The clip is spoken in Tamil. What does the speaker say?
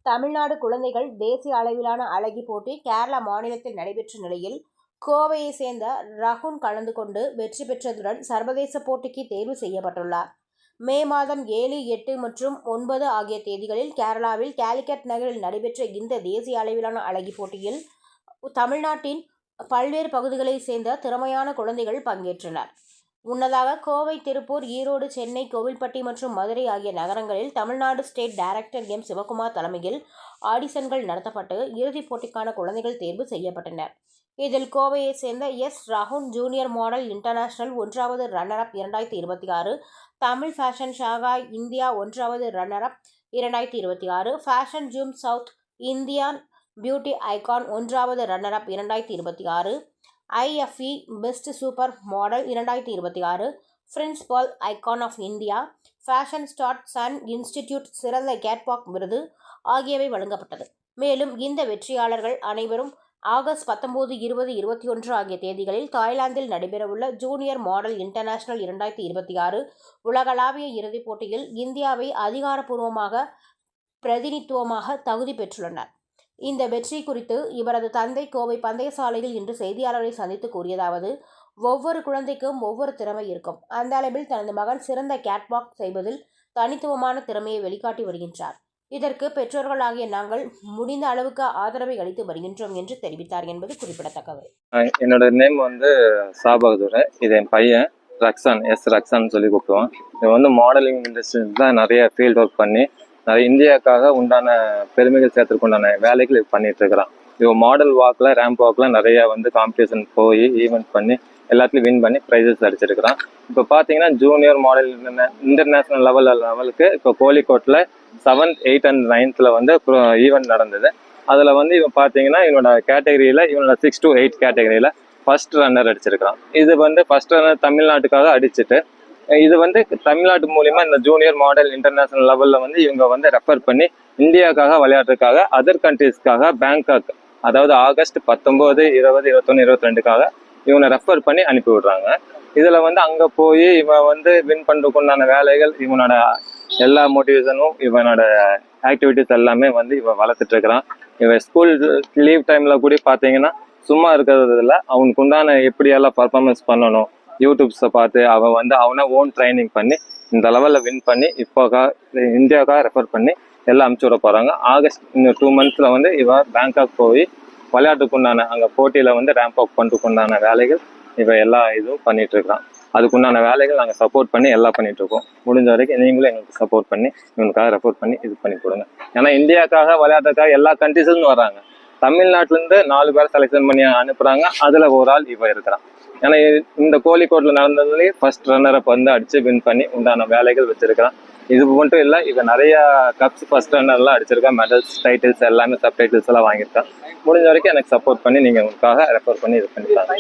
தமிழ்நாடு குழந்தைகள் தேசிய அளவிலான அழகி போட்டி கேரளா மாநிலத்தில் நடைபெற்ற நிலையில் கோவையை சேர்ந்த ரகுன் கலந்து கொண்டு வெற்றி பெற்றதுடன் சர்வதேச போட்டிக்கு தேர்வு செய்யப்பட்டுள்ளார். மே மாதம் 7, 8 மற்றும் 9 ஆகிய தேதிகளில் கேரளாவில் கேலிக்கட் நகரில் நடைபெற்ற இந்த தேசிய அளவிலான அழகி போட்டியில் தமிழ்நாட்டின் பல்வேறு பகுதிகளைச் சேர்ந்த திறமையான குழந்தைகள் பங்கேற்றனர். முன்னதாக கோவை, திருப்பூர், ஈரோடு, சென்னை, கோவில்பட்டி மற்றும் மதுரை ஆகிய நகரங்களில் Tamil Nadu state director M. Sivakumar தலைமையில் ஆடிஷன்கள் நடத்தப்பட்டு இறுதிப் போட்டிக்கான குழந்தைகள் தேர்வு செய்யப்பட்டனர். இதில் கோவையை சேர்ந்த எஸ். ராகுல் ஜூனியர் மாடல் இன்டர்நேஷனல் 1வது ரன்னர் அப் 2026, தமிழ் ஃபேஷன் ஷாகா இந்தியா 1வது runner up 2026, fashion zoom south Indian beauty icon 1வது runner up 2026, IFE best super model 2026, principal icon of India, fashion start sun institute சிறந்த கேட்வாக் விருது ஆகியவை வழங்கப்பட்டது. மேலும் இந்த வெற்றியாளர்கள் அனைவரும் ஆகஸ்ட் 19, 20, 21 ஆகிய தேதிகளில் தாய்லாந்தில் நடைபெறவுள்ள ஜூனியர் மாடல் இன்டர்நேஷனல் 2026 உலகளாவிய இறுதிப் போட்டியில் இந்தியாவை அதிகாரப்பூர்வமாக பிரதிநிதித்துவமாக தகுதி பெற்றுள்ளனர். இந்த வெற்றி குறித்து இவரது தந்தை கோவை பந்தயசாலையில் இன்று செய்தியாளர்களை சந்தித்து கூறியதாவது: ஒவ்வொரு குழந்தைக்கும் ஒவ்வொரு திறமை இருக்கும். அந்த அளவில் தனது மகன் சிறந்த கேட்வாக் செய்வதில் தனித்துவமான திறமையை வெளிக்காட்டி வருகின்றார். இதற்கு பெற்றோர்களாகிய நாங்கள் முடிந்த அளவுக்கு ஆதரவை அளித்து வருகின்றோம் என்று தெரிவித்தார் என்பது குறிப்பிடத்தக்கது. என்னோட நேம் சாபகதூர். இது என் பையன் ரக்ஷான், ரக்ஷான் சொல்லி கூப்பிடுவான். இவன் மாடலிங் இண்டஸ்ட்ரியில் தான் நிறைய ஃபீல்ட் ஒர்க் பண்ணி நிறைய இந்தியாவுக்காக உண்டான பெருமைகள் சேர்த்துக்கு உண்டான வேலைகள் பண்ணிட்டு இருக்கிறான். இவன் மாடல் வாக்கில், ரேம்ப் வாக்கில் நிறைய காம்படிஷன் போய் ஈவெண்ட் பண்ணி எல்லாத்துலையும் வின் பண்ணி ப்ரைஸஸ் அடிச்சிருக்கிறான். இப்போ பார்த்தீங்கன்னா ஜூனியர் மாடல் இன்டர்நேஷ்னல் லெவலுக்கு இப்போ கோழிக்கோட்டில் 7th, 8th and 9th event நடந்தது. அதில் இவன் பார்த்தீங்கன்னா இவனோட கேட்டகரியில் இவனோட 6 to 8 கேட்டகரியில் ஃபர்ஸ்ட் ரன்னர் அடிச்சிருக்கிறான். இது ஃபர்ஸ்ட் ரன்னர் தமிழ்நாட்டுக்காக அடிச்சுட்டு இது தமிழ்நாட்டு மூலிமா இந்த ஜூனியர் மாடல் இன்டர்நேஷனல் லெவலில் இவங்க ரெஃபர் பண்ணி இந்தியாவுக்காக விளையாட்டுக்காக அதர் கண்ட்ரீஸ்க்காக பேங்காக், அதாவது ஆகஸ்ட் 19, 20, 21, 22க்காக இவனை ரெஃபர் பண்ணி அனுப்பி விடுறாங்க. இதில் அங்கே போய் இவன் வின் பண்ணுறதுக்குண்டான வேலைகள், இவனோட எல்லா மோட்டிவேஷனும், இவனோட ஆக்டிவிட்டிஸ் எல்லாமே இவன் வளர்த்துட்டு இருக்கிறான். இவன் ஸ்கூல் லீவ் டைமில் கூட பார்த்தீங்கன்னா சும்மா இருக்கிறதுல அவனுக்கு உண்டான எப்படியெல்லாம் பர்ஃபார்மன்ஸ் பண்ணணும் யூடியூப்ஸை பார்த்து அவன் அவனை ஓன் ட்ரைனிங் பண்ணி இந்த லெவலில் வின் பண்ணி இப்போ இந்தியாவுக்காக ரெஃபர் பண்ணி எல்லாம் அனுப்பிச்சி விட போகிறாங்க. ஆகஸ்ட் இன்னும் 2 monthsல இவன் பேங்காக் போய் விளையாட்டுக்குண்டான அங்கே போட்டியில் ரேம்ப் அப் பண்ணுறதுக்குண்டான வேலைகள் இவன் எல்லா இதுவும் பண்ணிட்டு இருக்கான். அதுக்குண்டான வேலைகள் நாங்கள் சப்போர்ட் பண்ணி எல்லாம் பண்ணிட்டு இருக்கோம். முடிஞ்ச வரைக்கும் நீங்களும் எங்களுக்கு சப்போர்ட் பண்ணி இவனுக்காக ரெஃபர் பண்ணி இது பண்ணி கொடுங்க. ஏன்னா இந்தியாவுக்காக விளையாட்டுக்காக எல்லா கண்ட்ரீஸ்லேருந்து வராங்க. தமிழ்நாட்டிலேருந்து 4 பேர் செலெக்ஷன் பண்ணி அனுப்புகிறாங்க. அதில் ஒரு ஆள் இவன் இருக்கிறான். ஏன்னா இந்த கோழிக்கோட்டில் நடந்ததுலேயே ஃபர்ஸ்ட் ரன்னரை அடித்து வின் பண்ணி உண்டான வேலைகள் வச்சிருக்கிறான். இது மட்டும் இல்லை, இவன் நிறைய கப்ஸ் ஃபர்ஸ்ட் ரன்னர்லாம் அடிச்சிருக்கான். மெடல்ஸ், டைட்டில்ஸ் எல்லாமே சப் டைட்டில்ஸ் எல்லாம் வாங்கியிருக்கான். முடிஞ்ச வரைக்கும் எனக்கு சப்போர்ட் பண்ணி நீங்கள் உங்களுக்காக ரெஃபர் பண்ணி இது பண்ணிக்கலாம்.